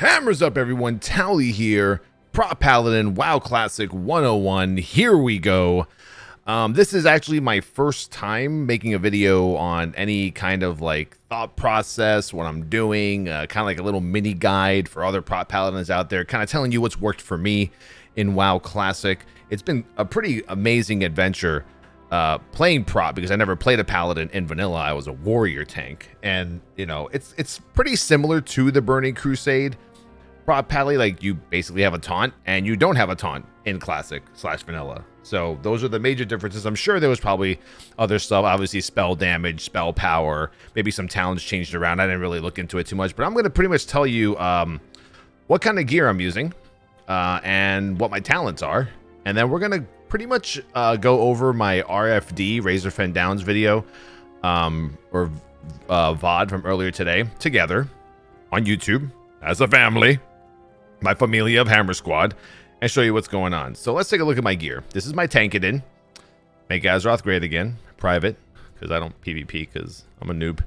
Hammers up, everyone. Towelliee here. Prot Paladin, WoW Classic 101. Here we go. This is actually my first time making a video on any kind of like thought process, what I'm doing, kind of like a little mini guide for other Prot Paladins out there, kind of telling you what's worked for me in WoW Classic. It's been a pretty amazing adventure playing Prot because I never played a Paladin in vanilla. I was a warrior tank, and you know it's pretty similar to the Burning Crusade. Prot Paladin, like you basically have a taunt and you don't have a taunt in Classic / vanilla. So those are the major differences. I'm sure there was probably other stuff, obviously spell damage, spell power, maybe some talents changed around. I didn't really look into it too much, but I'm going to pretty much tell you what kind of gear I'm using and what my talents are. And then we're going to pretty much go over my RFD, Razor Fen Downs video, or VOD from earlier today together on YouTube as a family, my familia of Hammer Squad, and show you what's going on. So let's take a look at my gear. This is my Tankadin. Make Azeroth great again. Private, because I don't PvP because I'm a noob.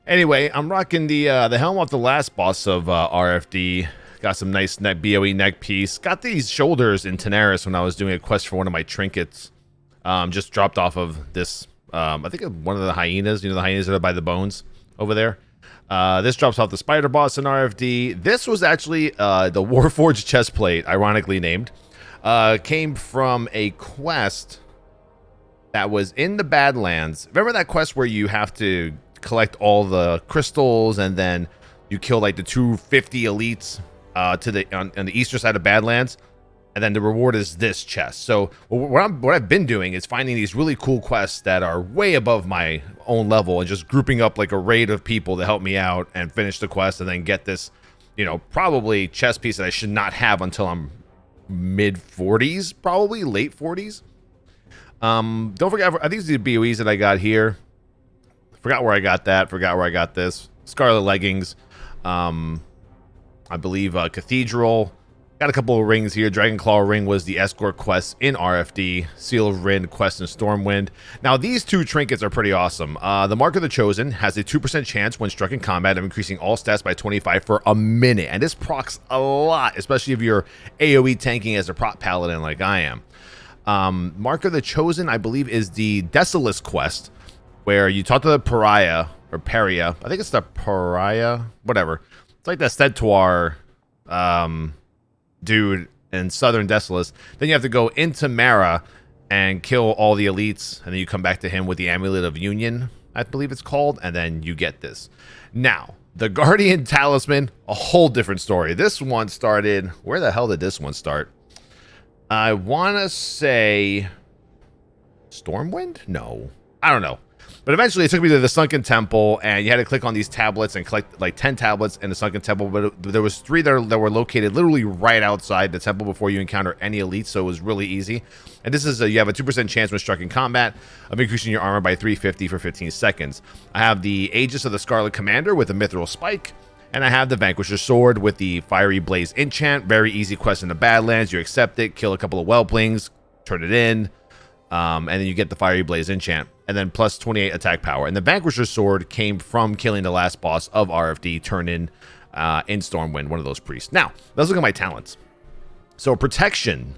Anyway, I'm rocking the helm off the last boss of RFD. Got some nice BOE neck piece. Got these shoulders in Tenaris when I was doing a quest for one of my trinkets. Just dropped off of this, I think one of the hyenas. You know the hyenas that are by the bones over there. This drops off the spider boss in RFD. This was actually the Warforged chestplate, ironically named. Came from a quest that was in the Badlands. Remember that quest where you have to collect all the crystals and then you kill like the 250 elites on the eastern side of Badlands? And then the reward is this chest. So what I've been doing is finding these really cool quests that are way above my own level and just grouping up like a raid of people to help me out and finish the quest and then get this, you know, probably chest piece that I should not have until I'm mid 40s, probably late 40s. Don't forget, I think these are the BOEs that I got here. Forgot where I got that. Forgot where I got this. Scarlet leggings. I believe Cathedral. Got a couple of rings here. Dragonclaw ring was the escort quest in RFD. Seal of Rin quest in Stormwind. Now, these two trinkets are pretty awesome. The Mark of the Chosen has a 2% chance when struck in combat of increasing all stats by 25 for a minute. And this procs a lot, especially if you're AoE tanking as a Prot Paladin like I am. Mark of the Chosen, I believe, is the Desolus quest, where you talk to the Pariah, or Paria. I think it's the Pariah, whatever. It's like the Centaur, dude in Southern Desolus. Then you have to go into Mara and kill all the elites, and then you come back to him with the Amulet of Union, I believe it's called, and then you get this. Now, the Guardian Talisman, a whole different story. This one started, where the hell did this one start? I want to say Stormwind? No, I don't know. But eventually it took me to the Sunken Temple, and you had to click on these tablets and collect like 10 tablets in the Sunken Temple. But there was 3 that were located literally right outside the temple before you encounter any elites, so it was really easy. And this is you have a 2% chance when struck in combat of increasing your armor by 350 for 15 seconds. I have the Aegis of the Scarlet Commander with a Mithril Spike, and I have the Vanquisher's Sword with the Fiery Blaze enchant. Very easy quest in the Badlands. You accept it, kill a couple of Whelplings, turn it in, and then you get the Fiery Blaze enchant. And then plus 28 attack power. And the Vanquisher's Sword came from killing the last boss of RFD, turned in Stormwind, one of those priests. Now, let's look at my talents. So protection,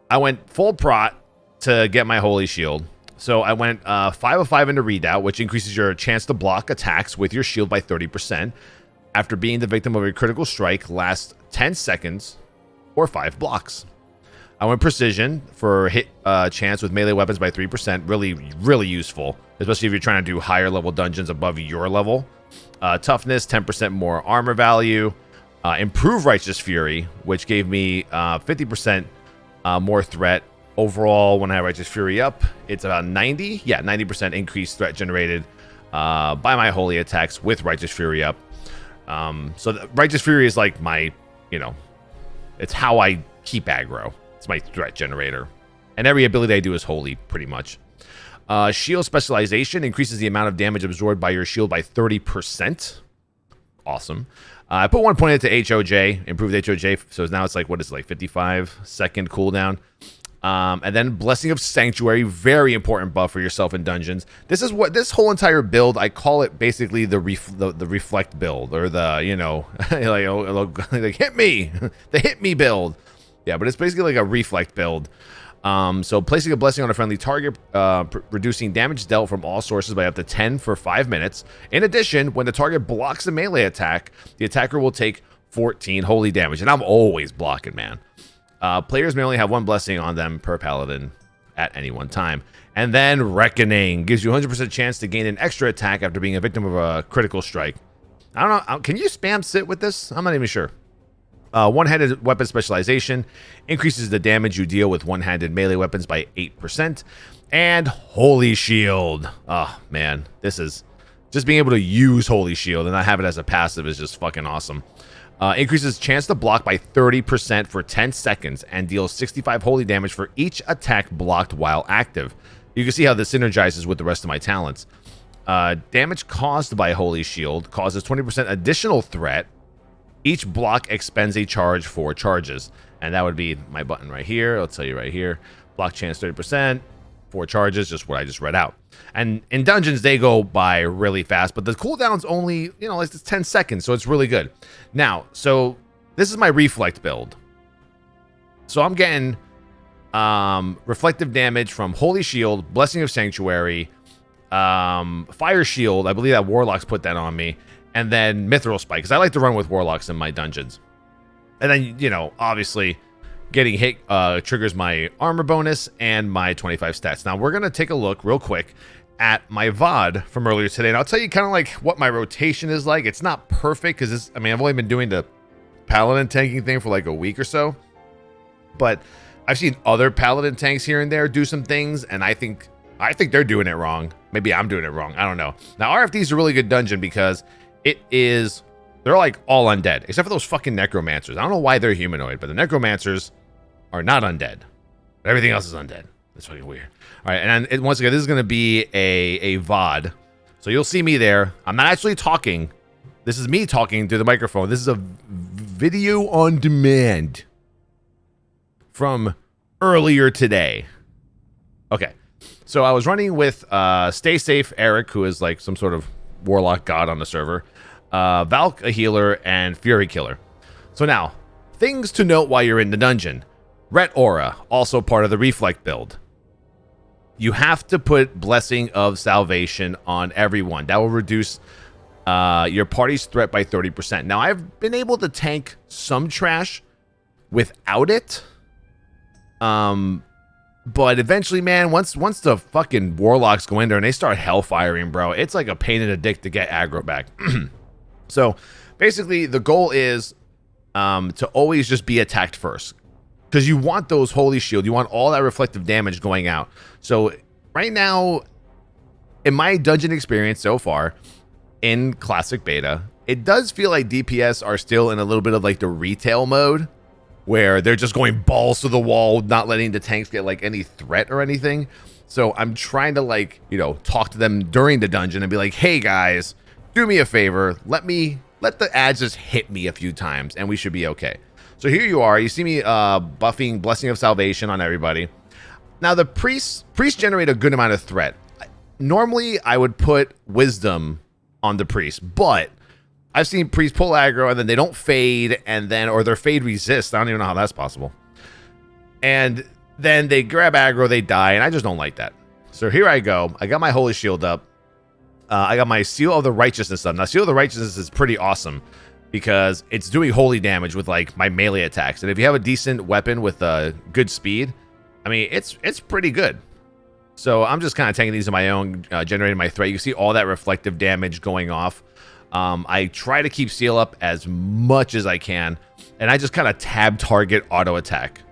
I went full Prot to get my Holy Shield. So I went 5 of 5 into Redoubt, which increases your chance to block attacks with your shield by 30%. After being the victim of a critical strike, lasts 10 seconds or 5 blocks. I went Precision for hit chance with melee weapons by 3%. Really, really useful, especially if you're trying to do higher level dungeons above your level. Toughness, 10% more armor value. Improve Righteous Fury, which gave me 50% more threat. Overall, when I have Righteous Fury up, it's about 90. Yeah, 90% increased threat generated by my holy attacks with Righteous Fury up. So Righteous Fury is like my, you know, it's how I keep aggro. It's my threat generator. And every ability I do is holy, pretty much. Shield Specialization increases the amount of damage absorbed by your shield by 30%. Awesome. I put 1 point into HOJ, improved HOJ, so now it's like, what is it, like 55-second cooldown. And then Blessing of Sanctuary, very important buff for yourself in dungeons. This is what this whole entire build, I call it basically the reflect build, or the, you know, like hit me, the hit me build. Yeah, but it's basically like a reflect build. So placing a blessing on a friendly target, reducing damage dealt from all sources by up to 10 for 5 minutes. In addition, when the target blocks a melee attack, the attacker will take 14 holy damage. And I'm always blocking, man. Players may only have 1 blessing on them per paladin at any one time. And then Reckoning gives you a 100% chance to gain an extra attack after being a victim of a critical strike. I don't know. Can you spam sit with this? I'm not even sure. One-handed weapon specialization increases the damage you deal with one-handed melee weapons by 8%. And Holy Shield. Oh, man. This is... Just being able to use Holy Shield and not have it as a passive is just fucking awesome. Increases chance to block by 30% for 10 seconds and deals 65 holy damage for each attack blocked while active. You can see how this synergizes with the rest of my talents. Damage caused by Holy Shield causes 20% additional threat. Each block expends a charge for charges. And that would be my button right here. I'll tell you right here. Block chance 30%. 4 charges, just what I just read out. And in dungeons, they go by really fast, but the cooldown's only, you know, like it's 10 seconds, so it's really good. Now, so this is my reflect build. So I'm getting reflective damage from Holy Shield, Blessing of Sanctuary, Fire Shield. I believe that Warlocks put that on me. And then Mithril Spike, because I like to run with Warlocks in my dungeons. And then, you know, obviously... Getting hit triggers my armor bonus and my 25 stats. Now, we're going to take a look real quick at my VOD from earlier today. And I'll tell you kind of like what my rotation is like. It's not perfect because, I mean, I've only been doing the Paladin tanking thing for like a week or so. But I've seen other Paladin tanks here and there do some things. And I think they're doing it wrong. Maybe I'm doing it wrong. I don't know. Now, RFD is a really good dungeon because it is... They're like all undead, except for those fucking necromancers. I don't know why they're humanoid, but the necromancers are not undead. But everything else is undead. That's fucking weird. All right, and once again, this is going to be a VOD. So you'll see me there. I'm not actually talking. This is me talking to the microphone. This is a video on demand from earlier today. Okay, so I was running with Stay Safe Eric, who is like some sort of warlock god on the server. Valk, a healer, and Fury Killer. So now, things to note while you're in the dungeon. Ret Aura, also part of the Reflect build. You have to put Blessing of Salvation on everyone. That will reduce your party's threat by 30%. Now, I've been able to tank some trash without it. But eventually, man, once the fucking Warlocks go in there and they start hellfiring, bro, it's like a pain in the dick to get aggro back. So basically the goal is to always just be attacked first, because you want those Holy Shield. You want all that reflective damage going out. So right now, in my dungeon experience so far in Classic Beta, it does feel like DPS are still in a little bit of like the retail mode, where they're just going balls to the wall, not letting the tanks get like any threat or anything. So I'm trying to like, you know, talk to them during the dungeon and be like, hey guys, do me a favor, let the ads just hit me a few times and we should be okay. So here you are, you see me buffing Blessing of Salvation on everybody. Now the priests generate a good amount of threat. Normally I would put Wisdom on the priest, but I've seen priests pull aggro and then they don't fade, and then, or their fade resist. I don't even know how that's possible. And then they grab aggro, they die, and I just don't like that. So here I go. I got my Holy Shield up. I got my Seal of the Righteousness up. Now, Seal of the Righteousness is pretty awesome because it's doing holy damage with like my melee attacks. And if you have a decent weapon with good speed, I mean, it's pretty good. So I'm just kind of taking these on my own, generating my threat. You can see all that reflective damage going off. I try to keep Seal up as much as I can, and I just kind of tab target auto attack.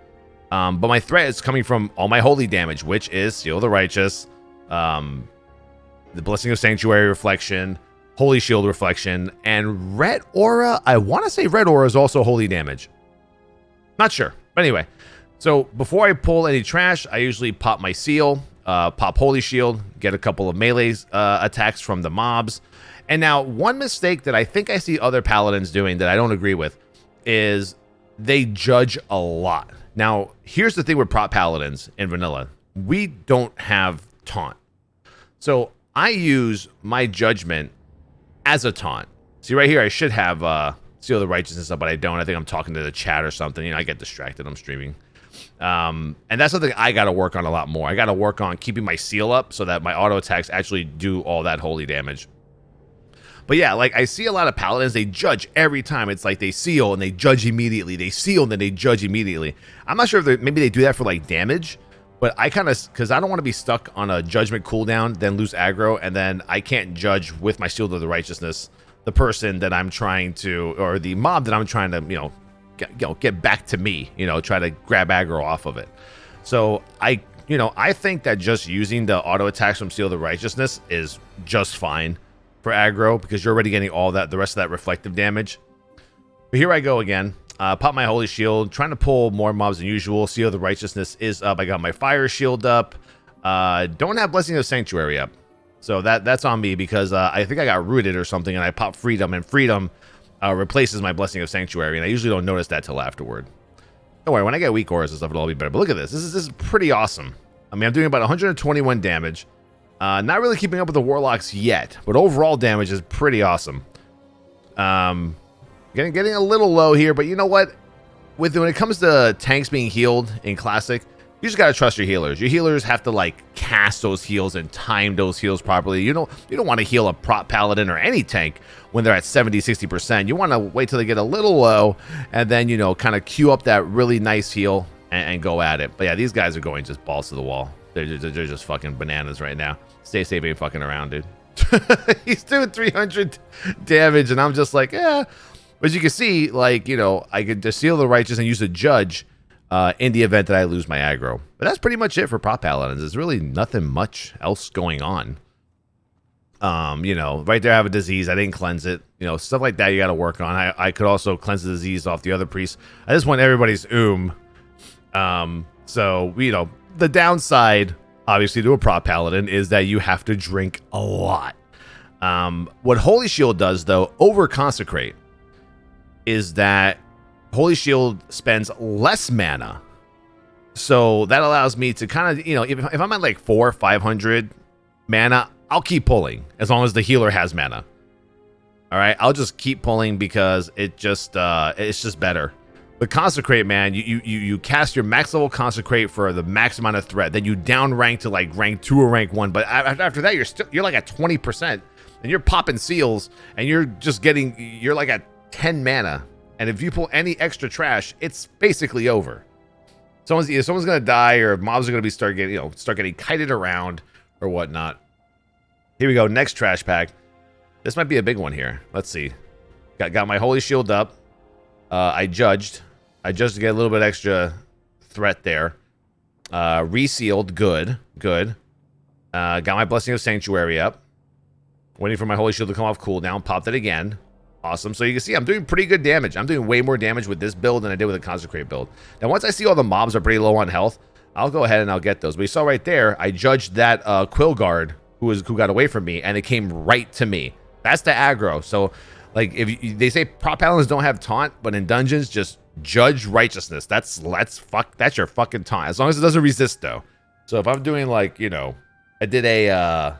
But my threat is coming from all my holy damage, which is Seal of the Righteous, the Blessing of Sanctuary Reflection, Holy Shield Reflection, and Ret Aura. I want to say Ret Aura is also holy damage. Not sure. But anyway, so before I pull any trash, I usually pop my Seal, pop Holy Shield, get a couple of melee attacks from the mobs. And now, one mistake that I think I see other paladins doing that I don't agree with is they judge a lot. Now, here's the thing with Prot Paladins in vanilla. We don't have taunt. So I use my judgment as a taunt. See right here, I should have Seal the Righteousness up, but I don't. I think I'm talking to the chat or something. You know, I get distracted. I'm streaming. And that's something I got to work on a lot more. I got to work on keeping my seal up so that my auto attacks actually do all that holy damage. But yeah, like I see a lot of paladins, they judge every time. It's like they seal and they judge immediately. They seal and then they judge immediately. I'm not sure if maybe they do that for like damage, but I kind of, because I don't want to be stuck on a judgment cooldown, then lose aggro, and then I can't judge with my Shield of the Righteousness the person that I'm trying to, or the mob that I'm trying to, get back to me, try to grab aggro off of it. So I think that just using the auto attacks from Seal of the Righteousness is just fine for aggro, because you're already getting all that, the rest of that reflective damage. But here I go again. Pop my Holy Shield, trying to pull more mobs than usual. Seal of the Righteousness is up. I got my Fire Shield up. Don't have Blessing of Sanctuary up. So that's on me, because I think I got rooted or something, and I popped Freedom, and Freedom replaces my Blessing of Sanctuary, and I usually don't notice that till afterward. Don't worry, when I get weak auras and stuff, it'll all be better. But look at this. This is pretty awesome. I mean, I'm doing about 121 damage. Not really keeping up with the Warlocks yet, but overall damage is pretty awesome. Getting a little low here, but you know what? When it comes to tanks being healed in Classic, you just gotta trust your healers. Your healers have to like cast those heals and time those heals properly. You don't want to heal a Prot Paladin or any tank when they're at 70-60%. You want to wait till they get a little low, and then kind of queue up that really nice heal and go at it. But yeah, these guys are going just balls to the wall. They're just fucking bananas right now. Stay safe, ain't fucking around, dude. He's doing 300 damage, and I'm just like, yeah. But as you can see, like, I could just Seal the Righteous and use a Judge in the event that I lose my aggro. But that's pretty much it for Prot Paladins. There's really nothing much else going on. Right there I have a disease. I didn't cleanse it. Stuff like that you got to work on. I could also cleanse the disease off the other priests. I just want everybody's So, the downside, obviously, to a Prot Paladin is that you have to drink a lot. What Holy Shield does, though, over Consecrate, is that Holy Shield spends less mana. So that allows me to kind of, if I'm at like 400 or 500 mana, I'll keep pulling as long as the healer has mana. All right, I'll just keep pulling because it's just better. The Consecrate, man, you cast your max level Consecrate for the max amount of threat. Then you down rank to like rank 2 or rank 1. But after that, you're like at 20%, and you're popping seals, and you're like at 10 mana. And if you pull any extra trash, it's basically over. Someone's gonna die, or mobs are gonna start getting kited around or whatnot. Here we go. Next trash pack. This might be a big one here. Let's see. Got my Holy Shield up. I judged to get a little bit extra threat there. Resealed, good. Got my Blessing of Sanctuary up. Waiting for my Holy Shield to come off cooldown. Popped it again. Awesome. So you can see I'm doing pretty good damage. I'm doing way more damage with this build than I did with a Consecrate build. Now, once I see all the mobs are pretty low on health, I'll go ahead and I'll get those. But you saw right there, I judged that Quill Guard who got away from me, and it came right to me. That's the aggro. So, like, they say Prot Paladins don't have taunt, but in dungeons, just judge righteousness. That's your fucking taunt, as long as it doesn't resist, though. So if I'm doing like, I did a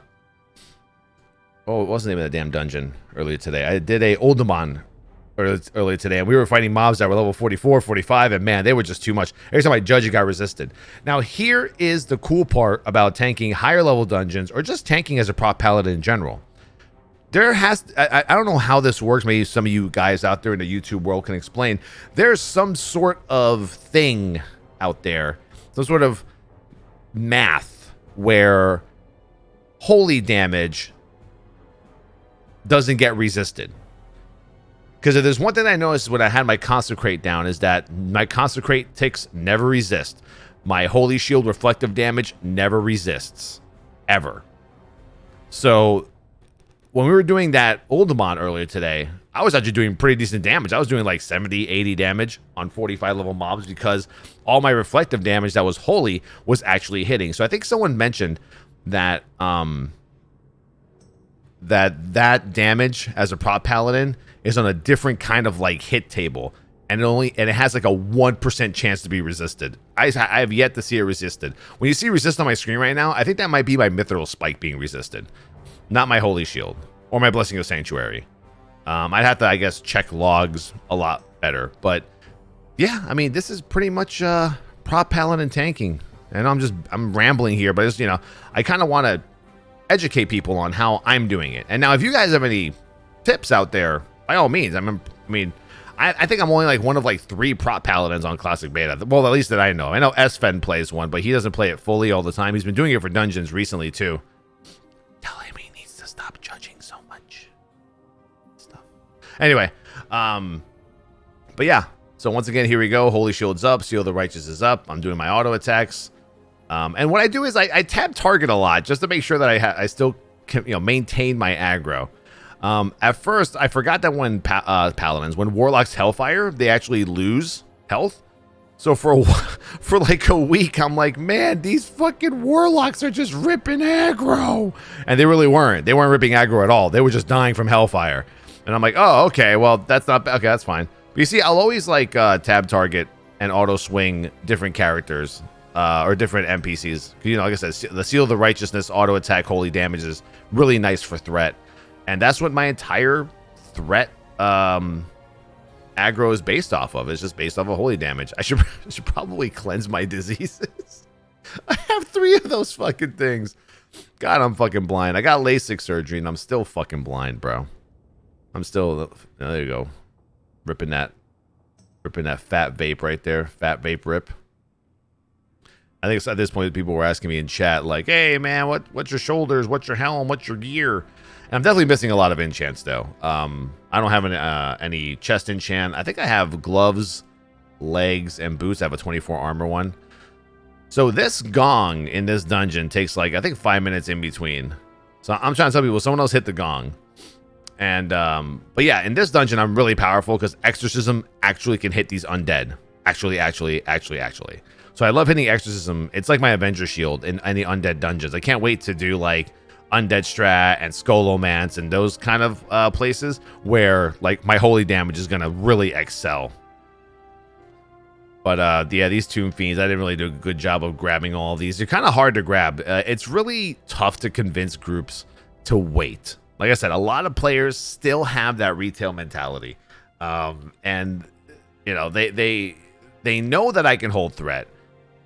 what was the name of the damn dungeon earlier today? I did a Oldemon earlier today, and we were fighting mobs that were level 44, 45, and man, they were just too much. Every time I judged, it got resisted. Now, here is the cool part about tanking higher level dungeons, or just tanking as a Prot Paladin in general. I don't know how this works. Maybe some of you guys out there in the YouTube world can explain. There's some sort of thing out there, some sort of math where holy damage doesn't get resisted. Because if there's one thing I noticed when I had my Consecrate down, is that my Consecrate ticks never resist. My Holy Shield reflective damage never resists. Ever. So when we were doing that Oldemon earlier today, I was actually doing pretty decent damage. I was doing like 70, 80 damage on 45 level mobs, because all my reflective damage that was holy was actually hitting. So I think someone mentioned that that damage as a Prot Paladin is on a different kind of like hit table. and it has like a 1% chance to be resisted. I have yet to see it resisted. When you see resist on my screen right now, I think that might be my Mithril Spike being resisted, not my Holy Shield or my Blessing of Sanctuary. I'd have to, I guess, check logs a lot better. But yeah, I mean, this is pretty much Prot Paladin tanking. And I'm rambling here, but it's, you know, I kind of want to educate people on how I'm doing it. And now, if you guys have any tips out there, by all means. I think I'm only like one of like 3 Prot Paladins on Classic Beta. Well, at least that I know. I know Sven plays one, but he doesn't play it fully all the time. He's been doing it for dungeons recently too. Telling me he needs to stop judging so much stuff. Anyway, but yeah. So once again, here we go. Holy Shield's up. Seal of the Righteous is up. I'm doing my auto attacks. And what I do is I tab target a lot just to make sure that I still can, you know, maintain my aggro. At first, I forgot that when Paladins, when Warlocks Hellfire, they actually lose health. So for like a week, I'm like, man, these fucking Warlocks are just ripping aggro. And they really weren't. They weren't ripping aggro at all. They were just dying from Hellfire. And I'm like, oh, okay, well, that's not, okay, that's fine. But you see, I'll always like tab target and auto swing different characters. Or different NPCs. You know, like I said, the Seal of the Righteousness auto attack holy damage is really nice for threat. And that's what my entire threat aggro is based off of. It's just based off of holy damage. I should probably cleanse my diseases. I have 3 of those fucking things. God, I'm fucking blind. I got LASIK surgery and I'm still fucking blind, bro. I'm still, there you go. Ripping that fat vape right there. Fat vape rip. I think at this point, people were asking me in chat, like, hey, man, what's your shoulders? What's your helm? What's your gear? And I'm definitely missing a lot of enchants, though. I don't have any chest enchant. I think I have gloves, legs, and boots. I have a 24 armor one. So this gong in this dungeon takes, like, I think 5 minutes in between. So I'm trying to tell people, someone else hit the gong. And, but yeah, in this dungeon, I'm really powerful because Exorcism actually can hit these undead. Actually. So I love hitting Exorcism. It's like my Avenger Shield in any undead dungeons. I can't wait to do like Undead Strat and Skolomance and those kind of places where like my holy damage is gonna really excel. But yeah, these Tomb Fiends, I didn't really do a good job of grabbing all of these. They're kind of hard to grab. It's really tough to convince groups to wait. Like I said, a lot of players still have that retail mentality, and you know they know that I can hold threat.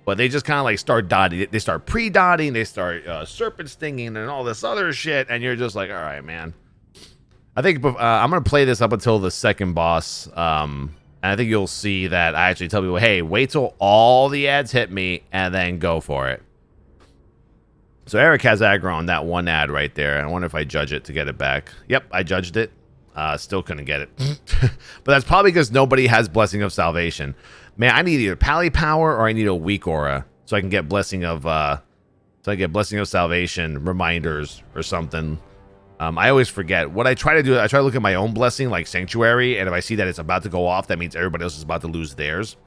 But they just kind of like start dotting. They start pre-dotting. They start serpent stinging and all this other shit. And you're just like, all right, man. I think I'm going to play this up until the second boss. And I think you'll see that I actually tell people, hey, wait till all the ads hit me and then go for it. So Eric has aggro on that one ad right there. I wonder if I judge it to get it back. Yep, I judged it. Still couldn't get it. But that's probably because nobody has Blessing of Salvation. Man, I need either Pally Power or I need a weak aura so I can get Blessing of Salvation reminders or something. I always forget. What I try to do, I try to look at my own blessing like Sanctuary, and if I see that it's about to go off, that means everybody else is about to lose theirs.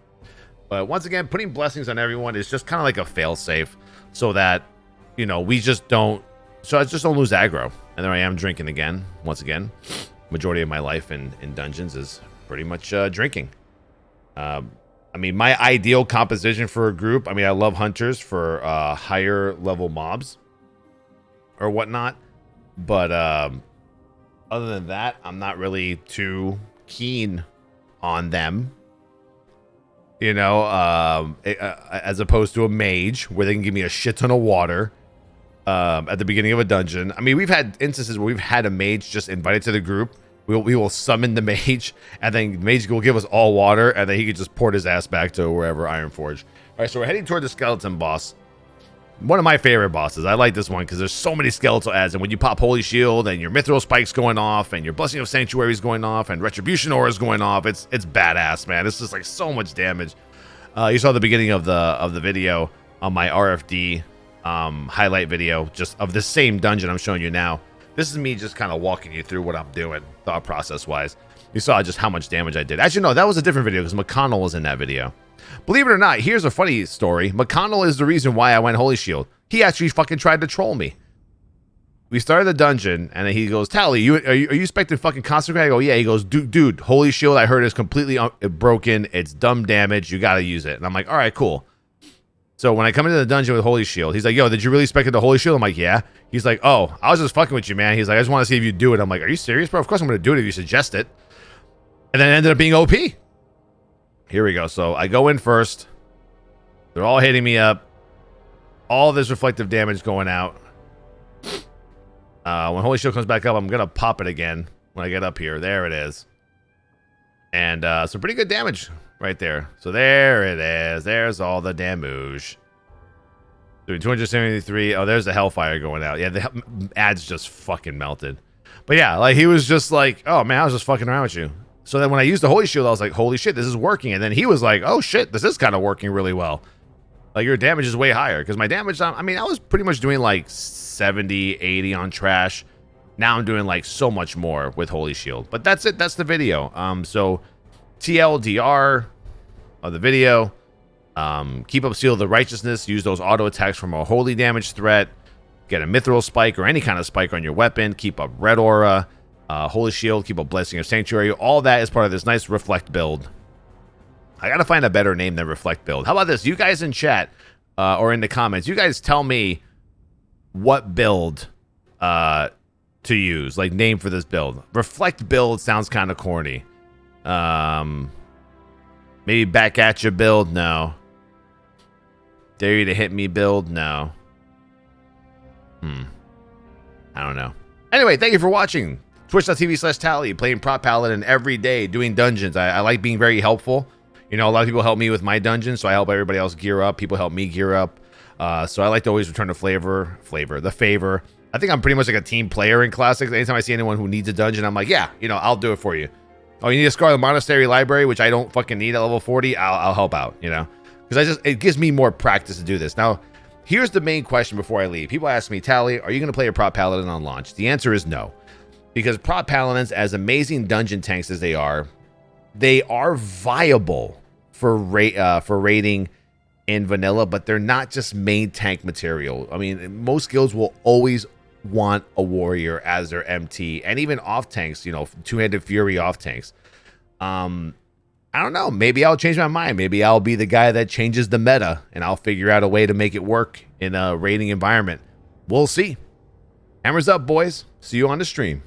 But once again, putting blessings on everyone is just kind of like a fail-safe so that, you know, we just don't, so I just don't lose aggro. And there I am drinking again, once again. Majority of my life in dungeons is pretty much drinking. I mean, my ideal composition for a group, I mean, I love hunters for higher level mobs or whatnot. But other than that, I'm not really too keen on them. You know, as opposed to a mage where they can give me a shit ton of water at the beginning of a dungeon. I mean, we've had instances where we've had a mage just invited to the group. We will summon the mage, and then the mage will give us all water, and then he could just port his ass back to wherever Ironforge. All right, so we're heading toward the skeleton boss. One of my favorite bosses. I like this one because there's so many skeletal ads, and when you pop Holy Shield, and your Mithril Spike's going off, and your Blessing of Sanctuary's going off, and Retribution Aura's going off, it's badass, man. It's just like so much damage. You saw the beginning of the video on my RFD highlight video, just of the same dungeon I'm showing you now. This is me just kind of walking you through what I'm doing, thought process-wise. You saw just how much damage I did. Actually, no, that was a different video because McConnell was in that video. Believe it or not, here's a funny story. McConnell is the reason why I went Holy Shield. He actually fucking tried to troll me. we started the dungeon, and then he goes, Towelliee, are you expecting fucking consecrate? I go, yeah. He goes, dude, holy shield, I heard is completely broken. It's dumb damage. You got to use it. And I'm like, all right, cool. So when I come into the dungeon with holy shield, he's like, yo, did you really spec the holy shield? I'm like, yeah. He's like, oh, I was just fucking with you, man. He's like, I just want to see if you do it. I'm like, are you serious, bro? Of course I'm going to do it if you suggest it. And then it ended up being OP. Here we go. So I go in first. They're all hitting me up. All this reflective damage going out. When Holy Shield comes back up, I'm going to pop it again when I get up here. There it is. And some pretty good damage right there. So there it is. There's all the damage. Doing 273. Oh, there's the Hellfire going out. Yeah, the ads just fucking melted. But yeah, like he was just like, oh man, I was just fucking around with you. So then when I used the Holy Shield, I was like, holy shit, this is working. And then he was like, oh shit, this is kind of working really well. Like your damage is way higher. Because my damage, I mean, I was pretty much doing like 70, 80 on trash. Now I'm doing like so much more with Holy Shield. But that's it. That's the video. So TLDR of the video. Keep up Seal of the Righteousness. Use those auto attacks from a holy damage threat. Get a mithril spike or any kind of spike on your weapon. Keep up Red Aura. Holy Shield. Keep up Blessing of Sanctuary. All that is part of this nice Reflect build. I gotta find a better name than Reflect build. How about this? You guys in chat or in the comments, you guys tell me what build to use, like name for this build. Reflect build sounds kind of corny. Maybe back at you build? No. Dare you to hit me build? No. I don't know. Anyway, thank you for watching. Twitch.tv/Towelliee, playing Prot Paladin every day, doing dungeons. I like being very helpful. You know, a lot of people help me with my dungeons, so I help everybody else gear up. People help me gear up. So I like to always return the favor. I think I'm pretty much like a team player in Classics. Anytime I see anyone who needs a dungeon, I'm like, yeah, you know, I'll do it for you. Oh, you need a Scarlet Monastery Library, which I don't fucking need at level 40. I'll help out, you know, because it gives me more practice to do this. Now, here's the main question before I leave. People ask me, Towelliee, are you going to play a Prot Paladin on launch? The answer is no, because Prot Paladins, as amazing dungeon tanks as they are viable for raiding in vanilla, but they're not just main tank material. I mean, most guilds will always want a warrior as their MT, and even off tanks, you know, two-handed fury off tanks. I don't know, maybe I'll change my mind. Maybe I'll be the guy that changes the meta, and I'll figure out a way to make it work in a raiding environment. We'll see. Hammers up, boys. See you on the stream.